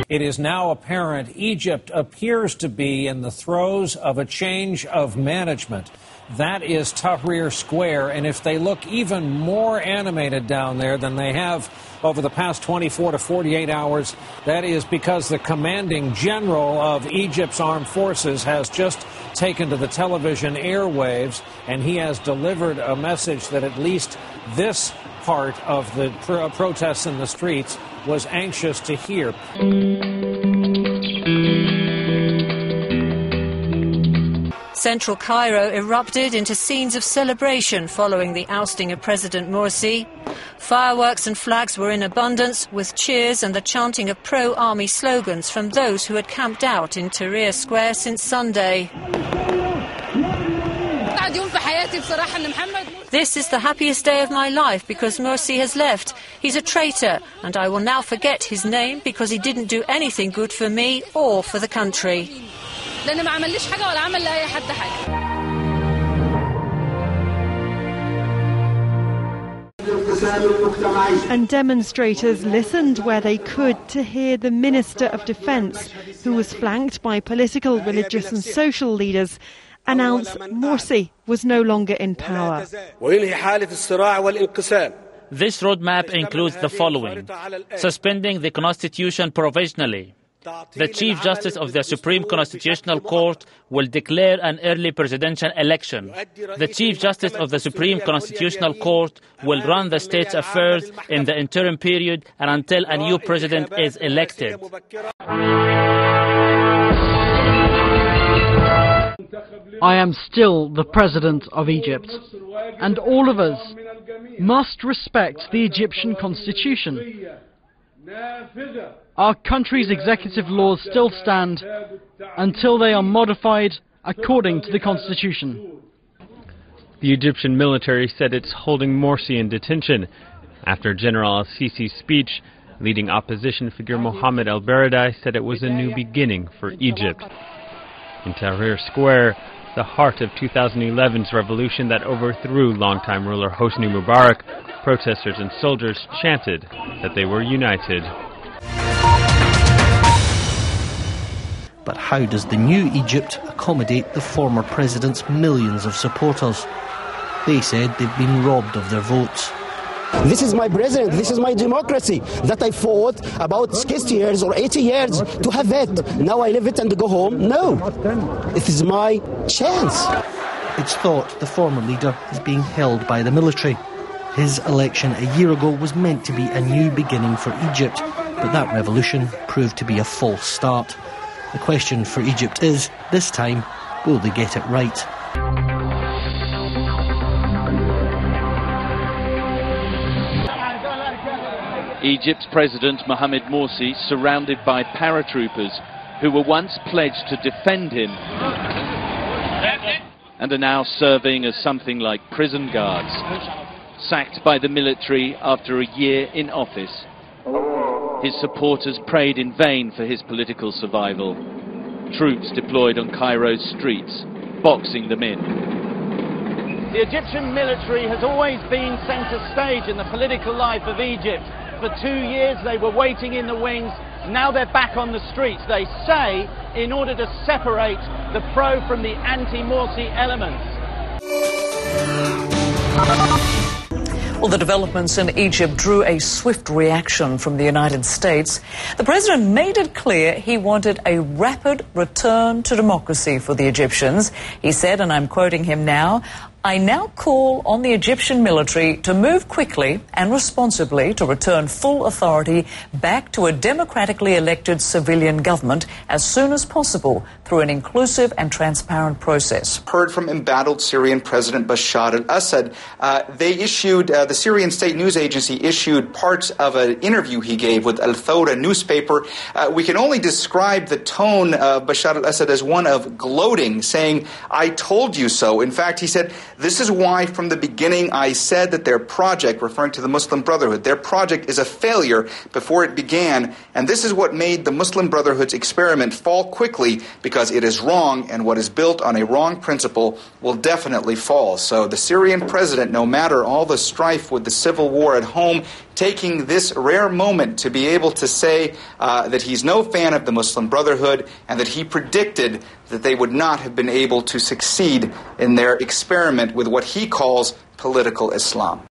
It is now apparent Egypt appears to be in the throes of a change of management. That is Tahrir Square, and if they look even more animated down there than they have over the past 24 to 48 hours, that is because the commanding general of Egypt's armed forces has just taken to the television airwaves, and he has delivered a message that at least this part of the protests in the streets was anxious to hear. Central Cairo erupted into scenes of celebration following the ousting of President Morsi. Fireworks and flags were in abundance, with cheers and the chanting of pro-army slogans from those who had camped out in Tahrir Square since Sunday. This is the happiest day of my life because Morsi has left. He's a traitor, and I will now forget his name because he didn't do anything good for me or for the country. And demonstrators listened where they could to hear the Minister of Defence, who was flanked by political, religious and social leaders, announce Morsi was no longer in power. This roadmap includes the following: suspending the constitution provisionally. The Chief Justice of the Supreme Constitutional Court will declare an early presidential election. The Chief Justice of the Supreme Constitutional Court will run the state's affairs in the interim period and until a new president is elected. I am still the President of Egypt, and all of us must respect the Egyptian constitution. Our country's executive laws still stand until they are modified according to the constitution. The Egyptian military said it's holding Morsi in detention. After General al-Sisi's speech, leading opposition figure Mohammed al-Baradei said it was a new beginning for Egypt. In Tahrir Square, the heart of 2011's revolution that overthrew longtime ruler Hosni Mubarak, protesters and soldiers chanted that they were united. But how does the new Egypt accommodate the former president's millions of supporters? They said they've been robbed of their votes. This is my president, this is my democracy that I fought about 60 years or 80 years to have it. Now I leave it and go home? No. It is my chance. It's thought the former leader is being held by the military. His election a year ago was meant to be a new beginning for Egypt, but that revolution proved to be a false start. The question for Egypt is, this time, will they get it right? Egypt's President Mohammed Morsi surrounded by paratroopers who were once pledged to defend him and are now serving as something like prison guards, sacked by the military after a year in office. His supporters prayed in vain for his political survival. Troops deployed on Cairo's streets, boxing them in. The Egyptian military has always been centre stage in the political life of Egypt. For 2 years they were waiting in the wings, now they're back on the streets, they say, in order to separate the pro from the anti-Morsi elements. Well, the developments in Egypt drew a swift reaction from the United States. The president made it clear he wanted a rapid return to democracy for the Egyptians. He said, and I'm quoting him now, "I now call on the Egyptian military to move quickly and responsibly to return full authority back to a democratically elected civilian government as soon as possible through an inclusive and transparent process." Heard from embattled Syrian President Bashar al-Assad. The Syrian state news agency issued parts of an interview he gave with Al-Thawra newspaper. We can only describe the tone of Bashar al-Assad as one of gloating, saying, "I told you so." In fact, he said, "This is why from the beginning I said that their project," referring to the Muslim Brotherhood, "their project is a failure before it began, and this is what made the Muslim Brotherhood's experiment fall quickly because it is wrong, and what is built on a wrong principle will definitely fall." So the Syrian president, no matter all the strife with the civil war at home, taking this rare moment to be able to say that he's no fan of the Muslim Brotherhood and that he predicted that they would not have been able to succeed in their experiment with what he calls political Islam.